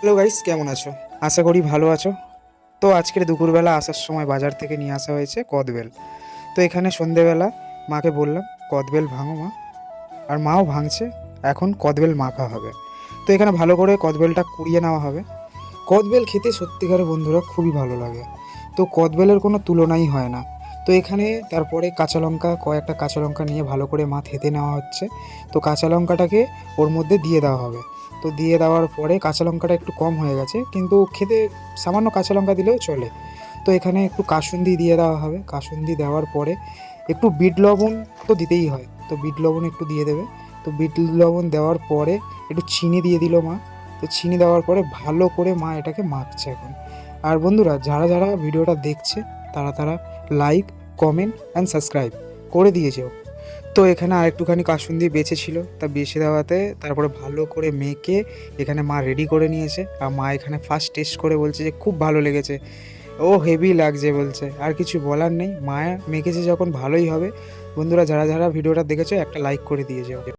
Hello guys, কেমন আছো? আশা করি ভালো আছো। তো আজকের দুপুরবেলা আসার সময় বাজার থেকে নিয়ে আসা হয়েছে কদবেল। তো এখানে সন্ধেবেলা মাকে বললাম কদবেল ভাঙো মা, আর মাও ভাঙছে। এখন কদবেল মাখা হবে। তো এখানে ভালো করে কদবেলটা কুড়িয়ে নেওয়া হবে। কদবেল খেতে সত্যিকারের বন্ধুরা খুবই ভালো লাগে। তো কদবেলের কোনো তুলনাই হয় না। তো এখানে তারপরে কাঁচা লঙ্কা, কয়েকটা কাঁচা লঙ্কা নিয়ে ভালো করে মা থেতে নেওয়া হচ্ছে। তো কাঁচা লঙ্কাটাকে ওর মধ্যে দিয়ে দেওয়া হবে। তো দিয়ে দেওয়ার পরে কাঁচা লঙ্কাটা একটু কম হয়ে গেছে, কিন্তু খেতে সামান্য কাঁচা লঙ্কা দিলেও চলে। তো এখানে একটু কাসুন্দি দিয়ে দেওয়া হবে। কাসুন্দি দেওয়ার পরে একটু বিট লবণ তো দিতেই হয়, তো বিট লবণ একটু দিয়ে দেবে। তো বিট লবণ দেওয়ার পরে একটু চিনি দিয়ে দিল মা। তো চিনি দেওয়ার পরে ভালো করে মা এটাকে মাখছে এখন। আর বন্ধুরা, যারা যারা ভিডিওটা দেখছে তারা তারা লাইক, কমেন্ট অ্যান্ড সাবস্ক্রাইব করে দিয়েছেও। তো এখানে আরেকটুখানি কাসুন্দি বেঁচে ছিল, তা বেছে দেওয়াতে তারপরে ভালো করে মেখে এখানে মা রেডি করে নিয়েছে। আর মা এখানে ফার্স্ট টেস্ট করে বলছে যে খুব ভালো লেগেছে, ও হেভি লাগছে বলছে। আর কিছু বলার নেই, মা মেখেছে যখন ভালোই হবে। বন্ধুরা, যারা যারা ভিডিওটা দেখেছো একটা লাইক করে দিয়েছে।